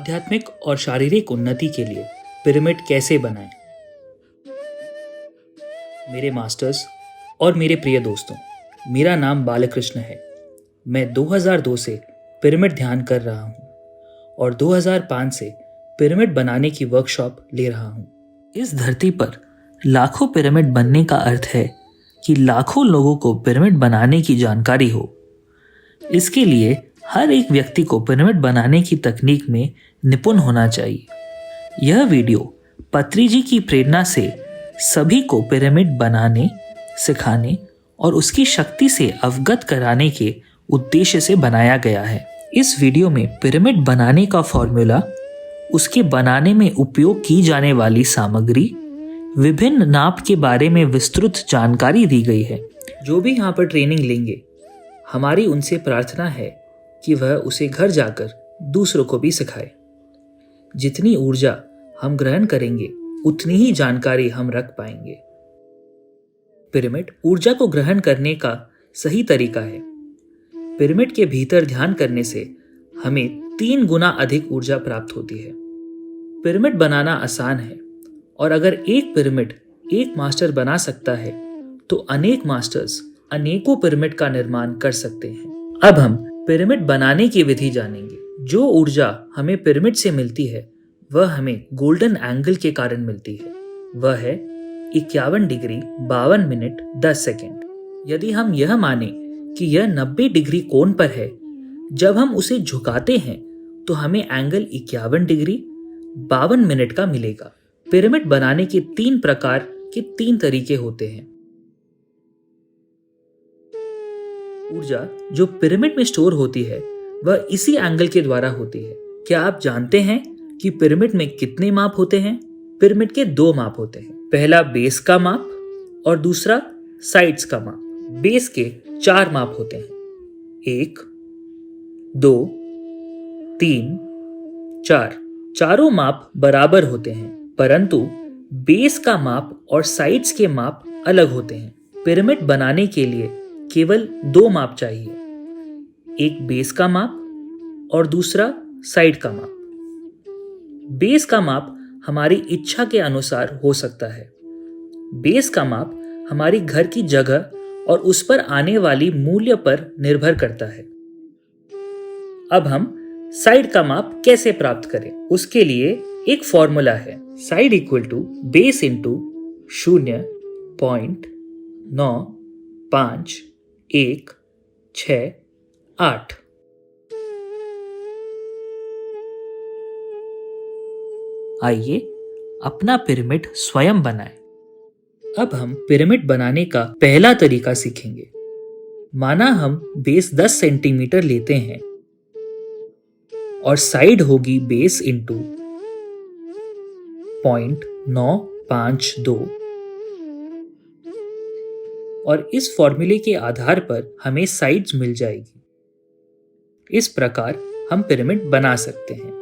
आध्यात्मिक और शारीरिक उन्नति के लिए पिरामिड कैसे बनाएं? मेरे मास्टर्स और मेरे प्रिय दोस्तों, मेरा नाम बालकृष्ण है। मैं 2002 से पिरामिड ध्यान कर रहा हूँ और 2005 से पिरामिड बनाने की वर्कशॉप ले रहा हूँ। इस धरती पर लाखों पिरामिड बनने का अर्थ है कि लाखों लोगों को पिरामिड बनाने की जानकारी हो। इसके लिए हर एक व्यक्ति को पिरामिड बनाने की तकनीक में निपुण होना चाहिए। यह वीडियो पत्री जी की प्रेरणा से सभी को पिरामिड बनाने, सिखाने और उसकी शक्ति से अवगत कराने के उद्देश्य से बनाया गया है। इस वीडियो में पिरामिड बनाने का फॉर्मूला, उसके बनाने में उपयोग की जाने वाली सामग्री, विभिन्न नाप के बारे में विस्तृत जानकारी दी गई है। जो भी यहाँ पर ट्रेनिंग लेंगे, हमारी उनसे प्रार्थना है कि वह उसे घर जाकर दूसरों को भी सिखाए। जितनी ऊर्जा हम ग्रहण करेंगे, उतनी ही जानकारी हम रख पाएंगे। पिरामिड ऊर्जा को ग्रहण करने का सही तरीका है। पिरामिड के भीतर ध्यान करने से हमें 3 गुना अधिक ऊर्जा प्राप्त होती है। पिरामिड बनाना आसान है और अगर एक पिरामिड एक मास्टर बना सकता है तो अनेक मास्टर्स अनेकों पिरामिड का निर्माण कर सकते हैं। अब हम पिरामिड बनाने की विधि जानेंगे। जो ऊर्जा हमें पिरामिड से मिलती है वह हमें गोल्डन एंगल के कारण मिलती है। वह है 51 डिग्री 52 मिनट 10 सेकेंड। यदि हम यह माने कि यह 90 डिग्री कोण पर है, जब हम उसे झुकाते हैं तो हमें एंगल 51 डिग्री 52 मिनट का मिलेगा। पिरामिड बनाने के 3 प्रकार के 3 तरीके होते हैं। ऊर्जा जो पिरामिड में स्टोर होती है वह इसी एंगल के द्वारा होती है। क्या आप जानते हैं कि पिरामिड में कितने माप होते हैं? पिरामिड के 2 माप होते हैं। पहला बेस का माप और दूसरा साइड्स का माप। बेस के 4 माप होते हैं, 1, 2, 3, 4। चारों माप बराबर होते हैं, परंतु बेस का माप और साइड्स के माप अलग होते हैं। पिरामिड बनाने के लिए केवल 2 माप चाहिए, एक बेस का माप और दूसरा साइड का माप। बेस का माप हमारी इच्छा के अनुसार हो सकता है। बेस का माप हमारी घर की जगह और उस पर आने वाली मूल्य पर निर्भर करता है। अब हम साइड का माप कैसे प्राप्त करें? उसके लिए एक फॉर्मूला है, side equal to base into 0.9518। आइए अपना पिरामिड स्वयं बनाएं। अब हम पिरामिड बनाने का पहला तरीका सीखेंगे। माना हम बेस 10 सेंटीमीटर लेते हैं और साइड होगी बेस इंटू 0.952 और इस फॉर्मूले के आधार पर हमें साइड्स मिल जाएगी। इस प्रकार हम पिरामिड बना सकते हैं।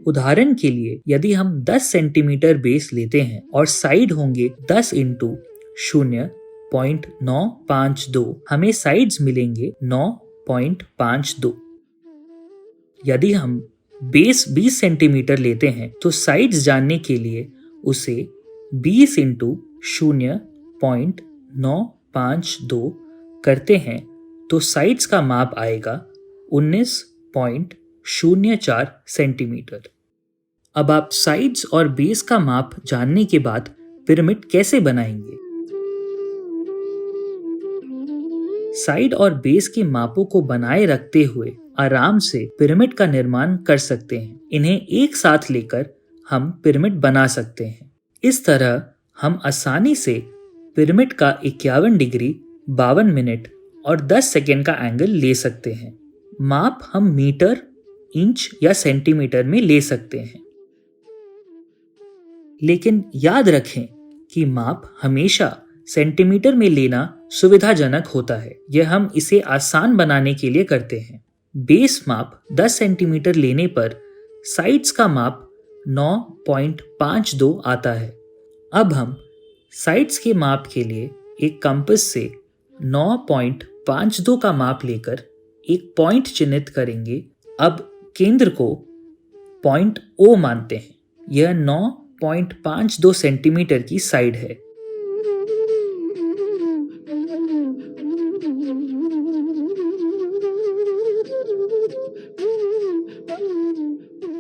उदाहरण के लिए यदि हम 10 सेंटीमीटर बेस लेते हैं और साइड होंगे 10 इंटू 0.952, हमें साइड्स मिलेंगे 9.52। यदि हम बेस 20 सेंटीमीटर लेते हैं तो साइड्स जानने के लिए उसे 20 इंटू 0.952 करते हैं तो साइड्स का माप आएगा 19.04 सेंटीमीटर। अब आप साइड्स और बेस का माप जानने के बाद पिरामिड कैसे बनाएंगे? साइड और बेस के मापों को बनाए रखते हुए आराम से पिरामिड का निर्माण कर सकते हैं। इन्हें एक साथ लेकर हम पिरामिड बना सकते हैं। इस तरह हम आसानी से पिरामिड का 51 डिग्री 52 मिनट और 10 सेकेंड का एंगल ले सकते हैं। माप हम मीटर, इंच या सेंटीमीटर में ले सकते हैं, लेकिन याद रखें कि माप हमेशा सेंटीमीटर में लेना सुविधाजनक होता है। यह हम इसे आसान बनाने के लिए करते हैं। बेस माप 10 सेंटीमीटर लेने पर साइड्स का माप 9.52 आता है। अब हम साइड्स के माप के लिए एक कंपास से 9.52 का माप लेकर एक पॉइंट चिन्हित करेंगे। अब केंद्र को पॉइंट O मानते हैं। यह 9.52 सेंटीमीटर की साइड है।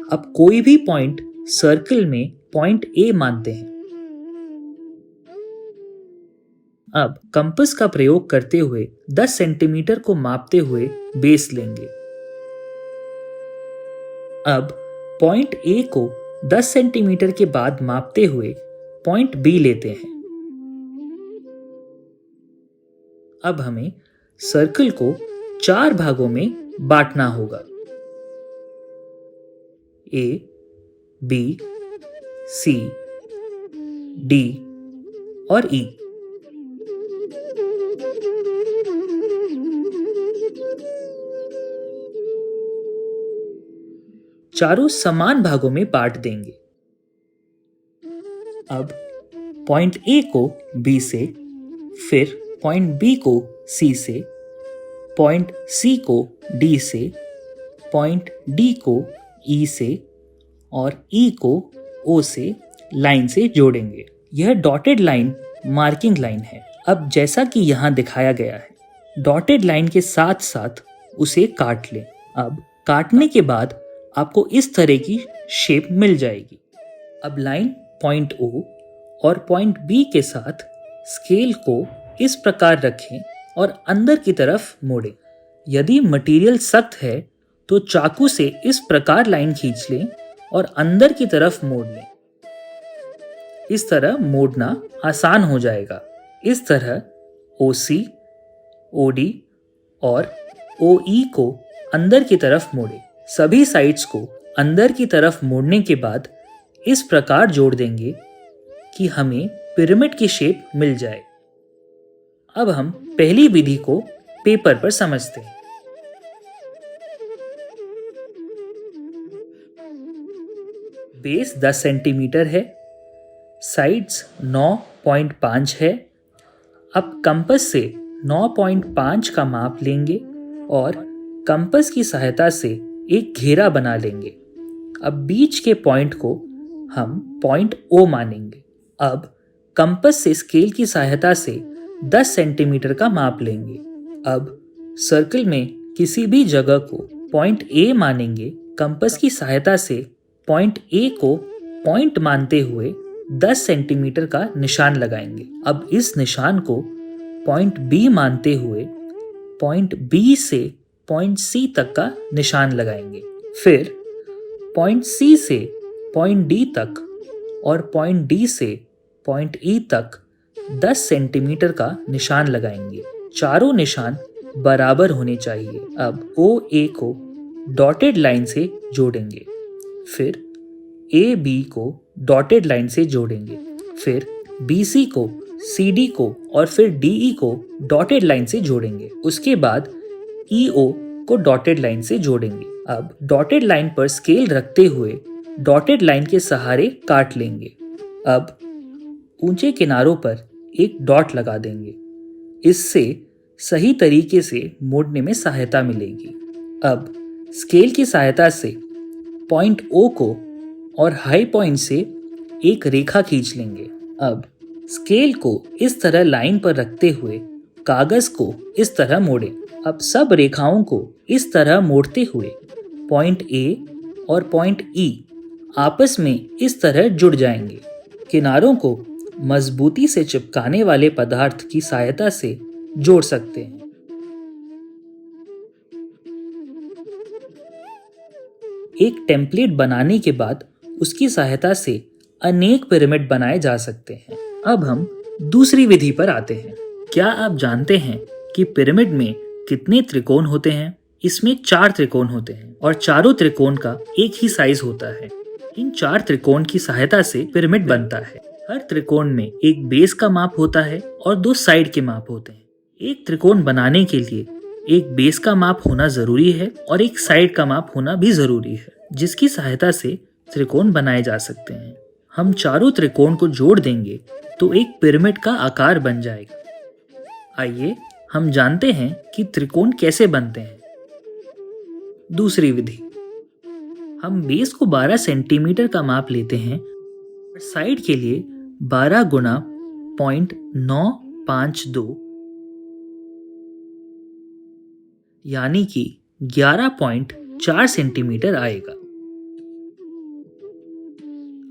अब कोई भी पॉइंट सर्कल में पॉइंट A मानते हैं। अब कंपास का प्रयोग करते हुए 10 सेंटीमीटर को मापते हुए बेस लेंगे। अब पॉइंट A को 10 सेंटीमीटर के बाद मापते हुए पॉइंट B लेते हैं। अब हमें सर्कल को 4 भागों में बांटना होगा। A, B, C, D और E। चारों समान भागों में बांट देंगे। अब पॉइंट A को B से, फिर पॉइंट B को C से, पॉइंट C को D से, पॉइंट D को E से और E को O से लाइन से जोड़ेंगे। यह डॉटेड लाइन मार्किंग लाइन है। अब जैसा कि यहाँ दिखाया गया है, डॉटेड लाइन के साथ साथ उसे काट लें। अब काटने के बाद आपको इस तरह की शेप मिल जाएगी। अब लाइन पॉइंट O और पॉइंट B के साथ स्केल को इस प्रकार रखें और अंदर की तरफ मोड़ें। यदि मटेरियल सख्त है तो चाकू से इस प्रकार लाइन खींच लें और अंदर की तरफ मोड़ लें। इस तरह मोड़ना आसान हो जाएगा। इस तरह OC, OD और OE को अंदर की तरफ मोड़ें। सभी साइड्स को अंदर की तरफ मोड़ने के बाद इस प्रकार जोड़ देंगे कि हमें पिरामिड की शेप मिल जाए। अब हम पहली विधि को पेपर पर समझते हैं। बेस 10 सेंटीमीटर है, साइड्स 9.5 है। अब कंपास से 9.5 का माप लेंगे और कंपास की सहायता से एक घेरा बना लेंगे। अब बीच के पॉइंट को हम पॉइंट O मानेंगे। अब कंपास से स्केल की सहायता से 10 सेंटीमीटर का माप लेंगे। अब सर्कल में किसी भी जगह को पॉइंट A मानेंगे। कंपास की सहायता से पॉइंट A को पॉइंट मानते हुए 10 सेंटीमीटर का निशान लगाएंगे। अब इस निशान को पॉइंट B मानते हुए पॉइंट B से पॉइंट C तक का निशान लगाएंगे। फिर पॉइंट C से पॉइंट D तक और पॉइंट D से पॉइंट E तक 10 सेंटीमीटर का निशान लगाएंगे। चारों निशान बराबर होने चाहिए। अब OA को डॉटेड लाइन से जोड़ेंगे, फिर AB को डॉटेड लाइन से जोड़ेंगे, फिर BC को, CD को और फिर DE को डॉटेड लाइन से जोड़ेंगे। उसके बाद EO को डॉटेड लाइन से जोड़ेंगे। अब डॉटेड लाइन पर स्केल रखते हुए डॉटेड लाइन के सहारे काट लेंगे। अब ऊंचे किनारों पर एक डॉट लगा देंगे। इससे सही तरीके से मोड़ने में सहायता मिलेगी। अब स्केल की सहायता से पॉइंट O को और हाई पॉइंट से एक रेखा खींच लेंगे। अब स्केल को इस तरह लाइन पर रखते हुए कागज को इस तरह मोड़ें। अब सब रेखाओं को इस तरह मोड़ते हुए पॉइंट A और पॉइंट E आपस में इस तरह जुड़ जाएंगे। किनारों को मजबूती से चिपकाने वाले पदार्थ की सहायता से जोड़ सकते हैं। एक टेम्पलेट बनाने के बाद उसकी सहायता से अनेक पिरामिड बनाए जा सकते हैं। अब हम दूसरी विधि पर आते हैं। क्या आप जानते हैं कि पिरामिड में कितने त्रिकोण होते हैं? इसमें 4 त्रिकोण होते हैं और चारों त्रिकोण का एक ही साइज होता है। इन 4 त्रिकोण की सहायता से पिरामिड बनता है। हर त्रिकोण में एक बेस का माप होता है और 2 साइड के माप होते हैं। एक त्रिकोण बनाने के लिए एक बेस का माप होना जरूरी है और एक साइड का माप होना भी जरूरी है, जिसकी सहायता से त्रिकोण बनाए जा सकते हैं। हम चारों त्रिकोण को जोड़ देंगे तो एक पिरामिड का आकार बन जाएगा। आइए हम जानते हैं कि त्रिकोण कैसे बनते हैं। दूसरी विधि, हम बेस को 12 सेंटीमीटर का माप लेते हैं और साइड के लिए 12 गुना 0.952 यानी कि 11.4 सेंटीमीटर आएगा।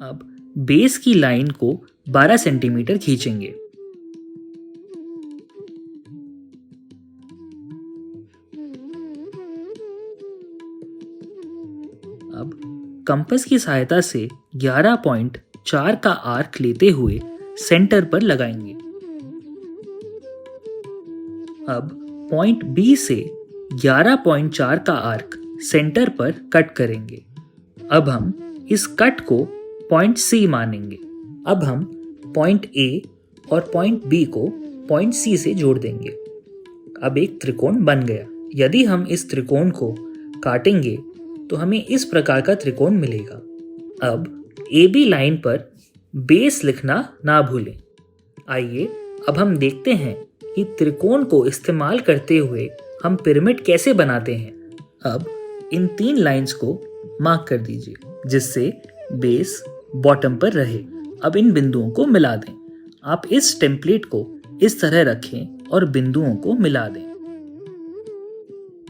अब बेस की लाइन को 12 सेंटीमीटर खींचेंगे। अब कंपास की सहायता से 11.4 का आर्क लेते हुए सेंटर पर लगाएंगे। अब पॉइंट बी से 11.4 का आर्क सेंटर पर कट करेंगे। अब हम इस कट को पॉइंट सी मानेंगे। अब हम पॉइंट ए और पॉइंट बी को पॉइंट सी से जोड़ देंगे। अब एक त्रिकोण बन गया। यदि हम इस त्रिकोण को काटेंगे तो हमें इस प्रकार का त्रिकोण मिलेगा। अब ए बी लाइन पर बेस लिखना ना भूलें। आइए अब हम देखते हैं कि त्रिकोण को इस्तेमाल करते हुए हम पिरामिड कैसे बनाते हैं। अब इन 3 लाइंस को मार्क कर दीजिए जिससे बेस बॉटम पर रहे। अब इन बिंदुओं को मिला दें। आप इस टेम्पलेट को इस तरह रखें और बिंदुओं को मिला दें।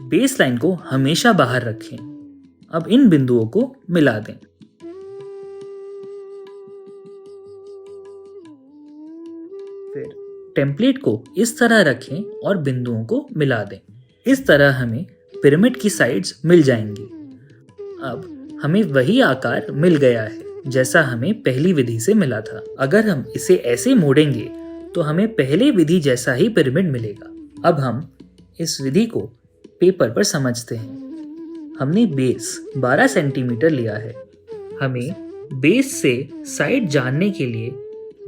बेस लाइन को हमेशा बाहर रखें। अब इन बिंदुओं को मिला दें। फिर टेम्पलेट को इस तरह रखें और बिंदुओं को मिला दें। इस तरह हमें पिरामिड की साइड्स मिल जाएंगी। अब हमें वही आकार मिल गया है जैसा हमें पहली विधि से मिला था। अगर हम इसे ऐसे मोड़ेंगे तो हमें पहले विधि जैसा ही पिरामिड मिलेगा। अब हम इस विधि को पेपर पर समझते हैं। हमने बेस 12 सेंटीमीटर लिया है। हमें बेस से साइड जानने के लिए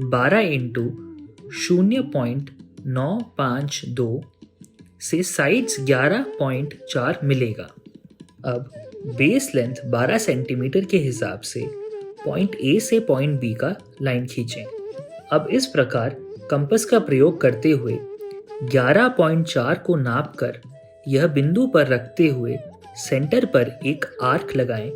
12 इंटू 0.952 से साइड्स 11.4 मिलेगा। अब बेस लेंथ 12 सेंटीमीटर के हिसाब से पॉइंट ए से पॉइंट बी का लाइन खींचें। अब इस प्रकार कंपास का प्रयोग करते हुए 11.4 को नापकर यह बिंदु पर रखते हुए सेंटर पर एक आर्क लगाएं।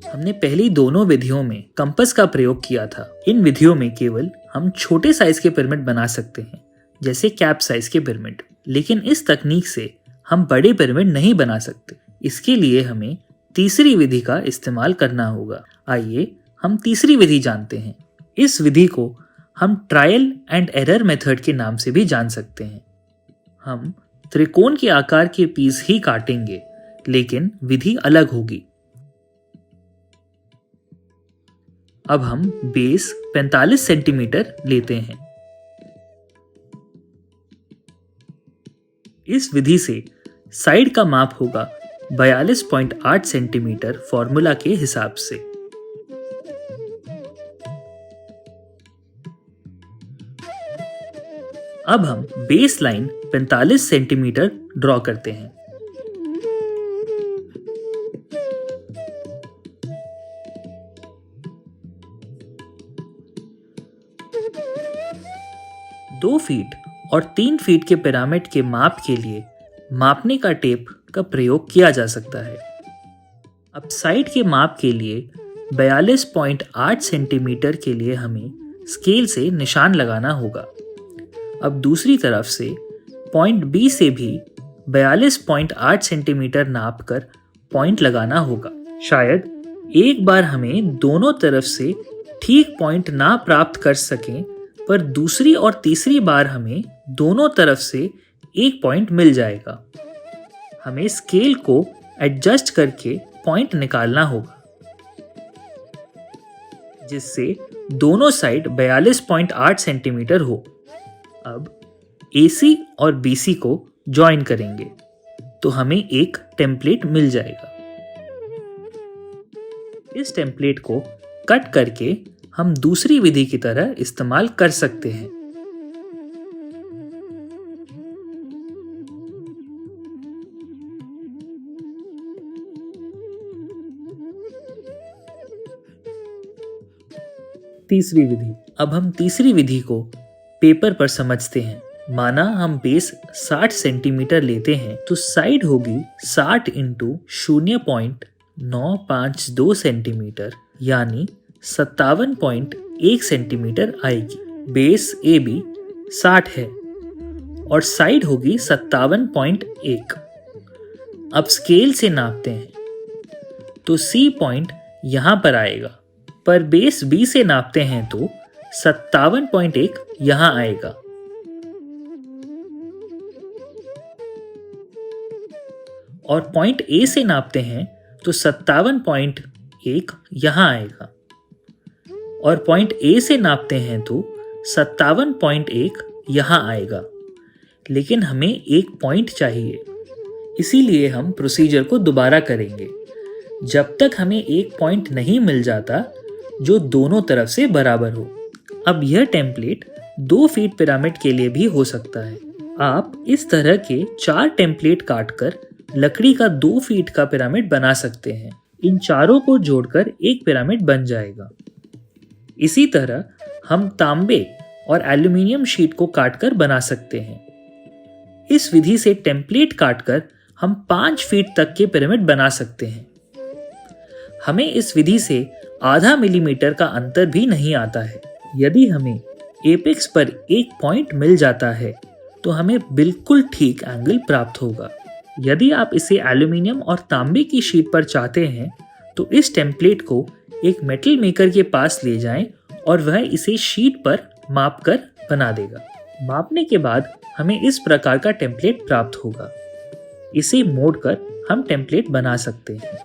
हमने पहली दोनों विधियों में कंपास का प्रयोग किया था। इन विधियों में केवल हम छोटे साइज के पिरामिड बना सकते हैं, जैसे कैप साइज के पिरामिड, लेकिन इस तकनीक से हम बड़े पिरामिड नहीं बना सकते। इसके लिए हमें तीसरी विधि का इस्तेमाल करना होगा। आइए हम तीसरी विधि जानते हैं। इस विधि को हम ट्रायल एंड एरर मेथड के नाम से भी जान सकते हैं। हम त्रिकोण के आकार के पीस ही काटेंगे, लेकिन विधि अलग होगी। अब हम बेस 45 सेंटीमीटर लेते हैं। इस विधि से साइड का माप होगा 42.8 सेंटीमीटर फॉर्मूला के हिसाब से। अब हम बेस लाइन 45 सेंटीमीटर ड्रॉ करते हैं। 2 फीट और 3 फीट के पिरामिड के माप के लिए मापने का टेप का प्रयोग किया जा सकता है। अब साइड के माप के लिए 42.8 सेंटीमीटर के लिए हमें स्केल से निशान लगाना होगा। अब दूसरी तरफ से पॉइंट बी से भी 42.8 सेंटीमीटर नाप कर पॉइंट लगाना होगा। शायद एक बार हमें दोनों तरफ से ठीक पॉइंट ना प्राप्त कर सकें, पर दूसरी और तीसरी बार हमें दोनों तरफ से एक पॉइंट मिल जाएगा। हमें स्केल को एडजस्ट करके पॉइंट निकालना होगा, जिससे दोनों साइड 42.8 सेंटीमीटर हो। अब AC और BC को ज्वाइन करेंगे तो हमें एक टेम्पलेट मिल जाएगा। इस टेम्पलेट को कट करके हम दूसरी विधि की तरह इस्तेमाल कर सकते हैं। तीसरी विधि। अब हम तीसरी विधि को पेपर पर समझते हैं। माना हम बेस 60 सेंटीमीटर लेते हैं तो साइड होगी 60 इंटू 0.952 सेंटीमीटर यानी 57.1 सेंटीमीटर आएगी। बेस AB 60 है और साइड होगी 57.1। अब स्केल से नापते हैं तो C पॉइंट यहाँ पर आएगा, पर बेस B से नापते हैं तो 57.1 यहाँ आएगा। और पॉइंट A से नापते हैं तो 57.1 यहाँ आएगा। और पॉइंट A से नापते हैं तो 57.1 यहाँ आएगा। लेकिन हमें एक पॉइंट चाहिए, इसीलिए हम प्रोसीजर को दोबारा करेंगे जब तक हमें एक पॉइंट नहीं मिल जाता जो दोनों तरफ से बराबर हो। अब यह टेम्पलेट 2 फीट पिरामिड के लिए भी हो सकता है। आप इस तरह के 4 टेम्पलेट काटकर लकड़ी का 2 फीट का पिरामिड बना सकते हैं। इन चारों को जोड़कर एक पिरामिड बन जाएगा। इसी तरह हम तांबे और एल्यूमिनियम शीट को काटकर बना सकते हैं। इस विधि से टेम्पलेट काटकर हम 5 फीट तक के पिरामिड बना सकते हैं। हमें इस विधि से आधा मिलीमीटर का अंतर भी नहीं आता है। यदि हमें एपेक्स पर एक पॉइंट मिल जाता है तो हमें बिल्कुल ठीक एंगल प्राप्त होगा। यदि आप इसे एल्यूमिनियम और तांबे की शीट पर चाहते हैं तो इस टेम्पलेट को एक मेटल मेकर के पास ले जाएं और वह इसे शीट पर माप कर बना देगा। मापने के बाद हमें इस प्रकार का टेम्पलेट प्राप्त होगा। इसे मोड़कर हम टेम्पलेट बना सकते हैं।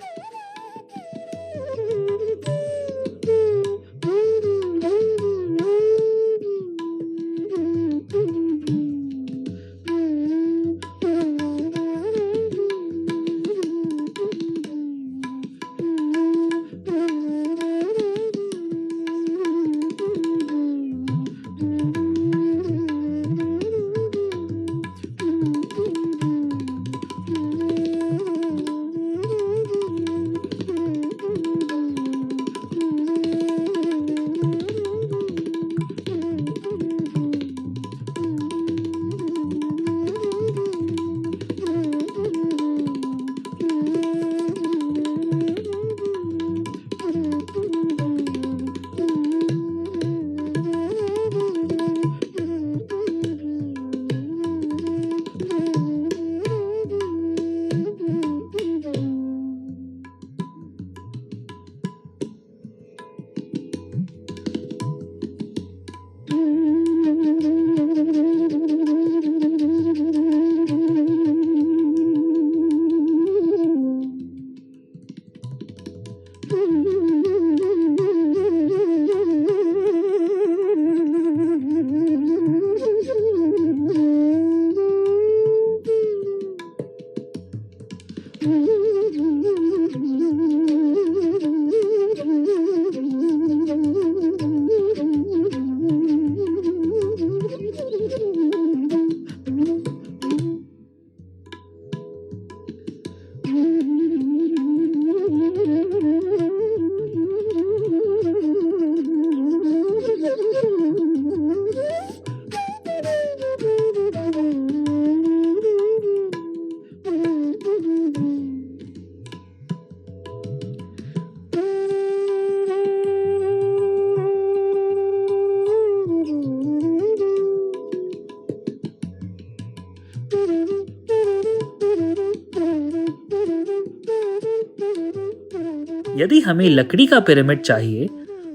यदि हमें लकड़ी का पिरामिड चाहिए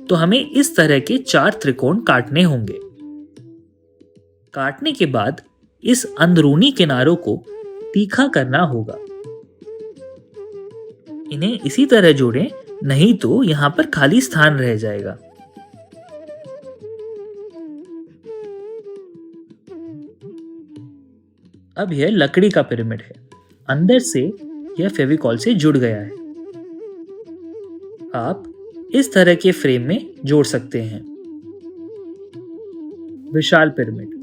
तो हमें इस तरह के 4 त्रिकोण काटने होंगे। काटने के बाद इस अंदरूनी किनारों को तीखा करना होगा। इन्हें इसी तरह जोड़ें, नहीं तो यहां पर खाली स्थान रह जाएगा। अब यह लकड़ी का पिरामिड है। अंदर से यह फेविकॉल से जुड़ गया है। आप इस तरह के फ्रेम में जोड़ सकते हैं। विशाल पिरामिड।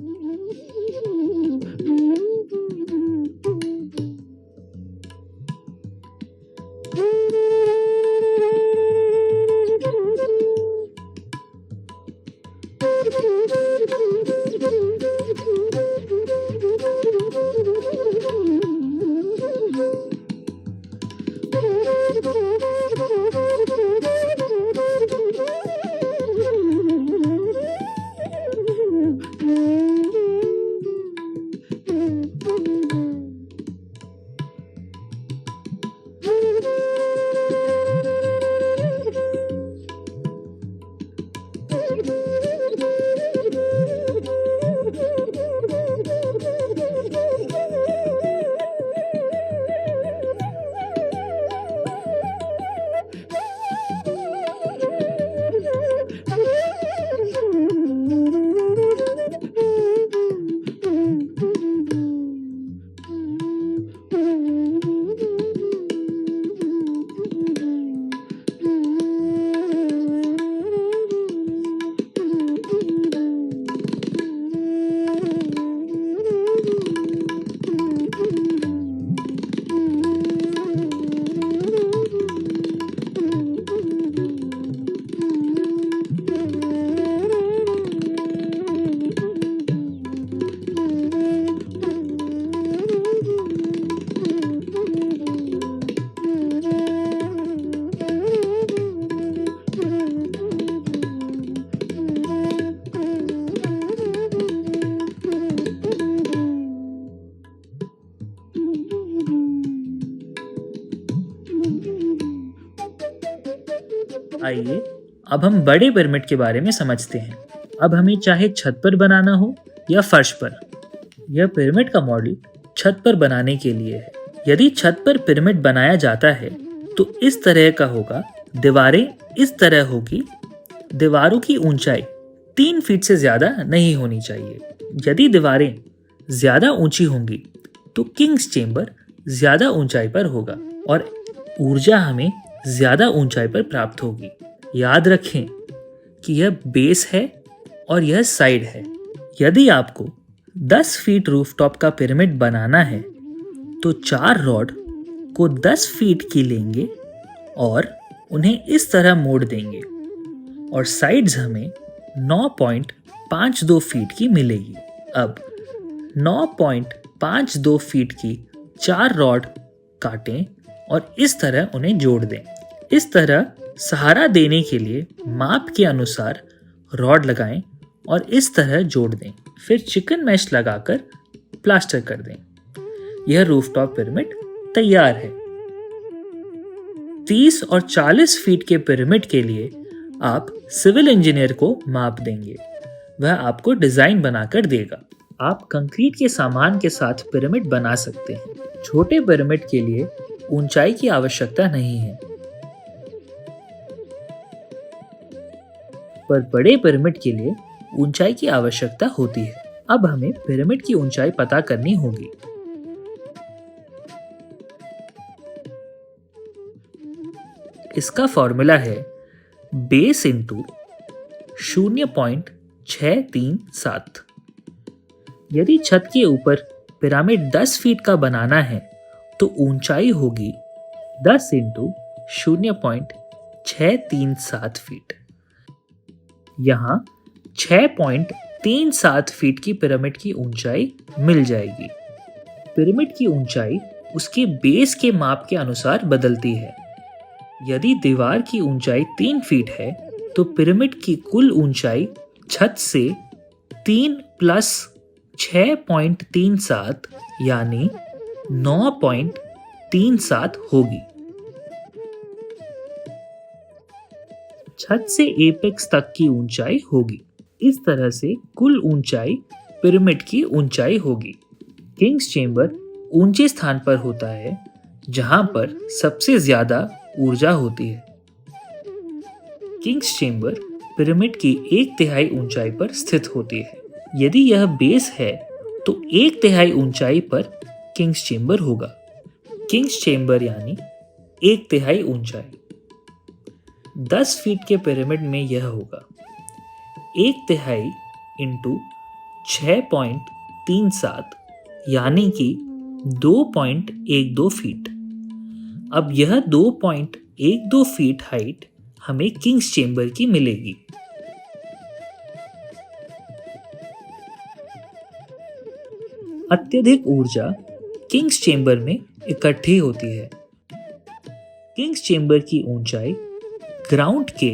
आइए अब हम बड़े पिरामिड के बारे में समझते हैं। अब हमें चाहे छत पर बनाना हो या फर्श पर, यह पिरामिड का मॉडल छत पर बनाने के लिए है। यदि छत पर पिरामिड बनाया जाता है तो इस तरह का होगा। दीवारें इस तरह होगी। दीवारों की ऊंचाई 3 फीट से ज्यादा नहीं होनी चाहिए। यदि दीवारें ज्यादा ऊंची होंगी तो किंग्स चेंबर ज्यादा ऊंचाई पर होगा और ऊर्जा हमें ज्यादा ऊंचाई पर प्राप्त होगी। याद रखें कि यह बेस है और यह साइड है। यदि आपको 10 फीट रूफटॉप का पिरामिड बनाना है तो 4 रॉड को 10 फीट की लेंगे और उन्हें इस तरह मोड़ देंगे और साइड्स हमें 9.52 फीट की मिलेगी। अब 9.52 फीट की 4 रॉड काटें और इस तरह उन्हें जोड़ दें। इस तरह सहारा देने के लिए माप के अनुसार रॉड लगाएं और इस तरह जोड़ दें। फिर चिकन मैश लगाकर प्लास्टर कर दें। यह रूफटॉप पिरामिड तैयार है। 30 और 40 फीट के पिरामिड के लिए आप सिविल इंजीनियर को माप देंगे। वह आपको डिजाइन बनाकर देगा। आप कंक्रीट के सामान के साथ पिरामिड बना सकते हैं। छोटे पिरामिड के लिए ऊंचाई की आवश्यकता नहीं है, पर बड़े पिरामिड के लिए ऊंचाई की आवश्यकता होती है। अब हमें पिरामिड की ऊंचाई पता करनी होगी। इसका फॉर्मूला है बेस इंटू 0.637। यदि छत के ऊपर पिरामिड 10 फीट का बनाना है तो ऊंचाई होगी 10 इंटू 0.637 फीट। यहाँ 6.37 फीट की पिरामिड की ऊंचाई मिल जाएगी। पिरामिड की ऊंचाई उसके बेस के माप के अनुसार बदलती है। यदि दीवार की ऊंचाई 3 फीट है तो पिरामिड की कुल ऊंचाई छत से 3 प्लस 6.37 यानी 9.37 होगी। छत से एपेक्स तक की ऊंचाई होगी। इस तरह से कुल ऊंचाई पिरामिड की ऊंचाई होगी। किंग्स चेंबर ऊंचे स्थान पर होता है जहां पर सबसे ज्यादा ऊर्जा होती है। किंग्स चेंबर पिरामिड की 1/3 ऊंचाई पर स्थित होती है। यदि यह बेस है तो 1/3 ऊंचाई पर किंग्स चेंबर होगा। किंग्स चेंबर यानी 1/3 ऊंचाई। 10 फीट के पिरामिड में यह होगा 1/3 इंटू 6.37 यानी कि 2.12 फीट। अब यह 2.12 फीट हाइट हमें किंग्स चेंबर की मिलेगी। अत्यधिक ऊर्जा किंग्स चेंबर में इकट्ठी होती है। किंग्स चेंबर की ऊंचाई ग्राउंड के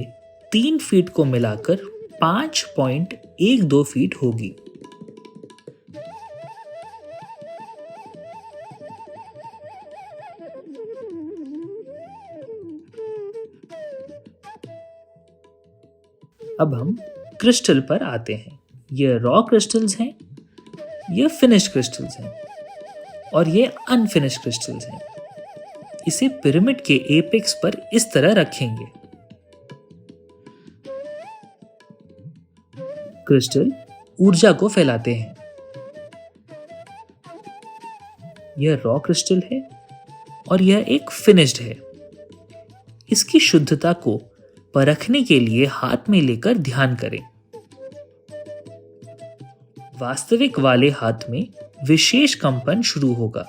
3 फीट को मिलाकर 5.12 फीट होगी। अब हम क्रिस्टल पर आते हैं। यह रॉ क्रिस्टल्स हैं, यह फिनिश क्रिस्टल्स हैं और ये अनफिनिश क्रिस्टल्स हैं। इसे पिरामिड के एपेक्स पर इस तरह रखेंगे। क्रिस्टल ऊर्जा को फैलाते हैं। यह रॉ क्रिस्टल है और यह एक फिनिश्ड है। इसकी शुद्धता को परखने के लिए हाथ में लेकर ध्यान करें। वास्तविक वाले हाथ में विशेष कंपन शुरू होगा,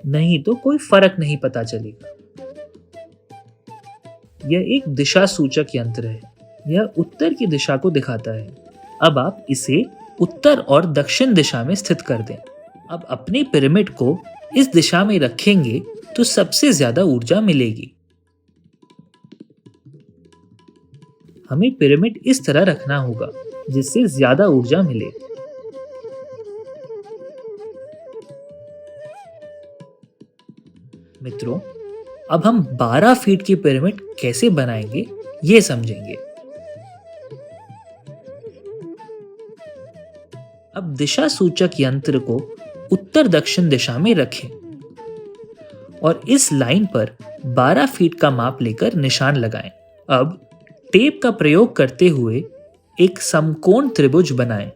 नहीं तो कोई फर्क नहीं पता चलेगा। यह एक दिशा सूचक यंत्र है। यह उत्तर की दिशा को दिखाता है। अब आप इसे उत्तर और दक्षिण दिशा में स्थित कर दें। अब अपने पिरामिड को इस दिशा में रखेंगे तो सबसे ज्यादा ऊर्जा मिलेगी। हमें पिरामिड इस तरह रखना होगा जिससे ज्यादा ऊर्जा मिले। मित्रों, अब हम 12 फीट की पिरामिड कैसे बनाएंगे ये समझेंगे। अब दिशा सूचक यंत्र को उत्तर दक्षिण दिशा में रखें और इस लाइन पर 12 फीट का माप लेकर निशान लगाएं। अब टेप का प्रयोग करते हुए एक समकोण त्रिभुज बनाएं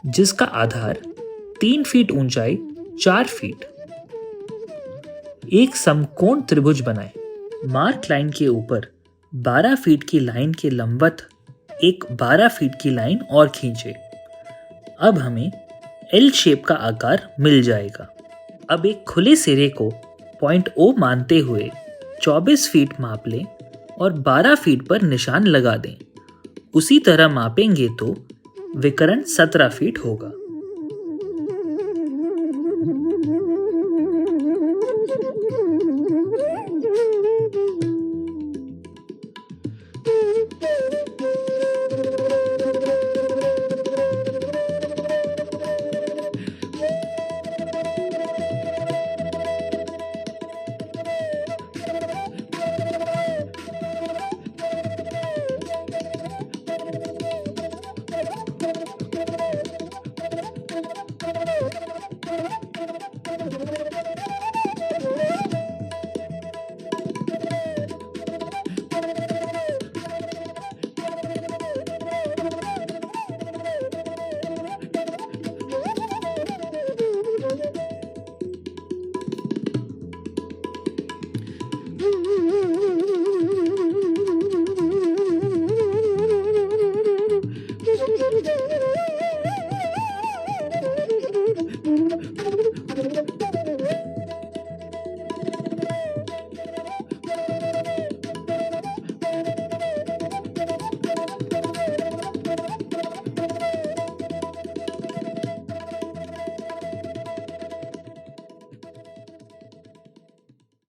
जिसका आधार 3 फीट ऊंचाई 4 फीट। एक समकोण त्रिभुज बनाएं। मार्क लाइन के ऊपर 12 फीट की लाइन के लंबवत एक 12 फीट की लाइन और खींचे। अब हमें एल शेप का आकार मिल जाएगा। अब एक खुले सिरे को पॉइंट O मानते हुए 24 फीट माप लें और 12 फीट पर निशान लगा दें। उसी तरह मापेंगे तो विकर्ण 17 फीट होगा।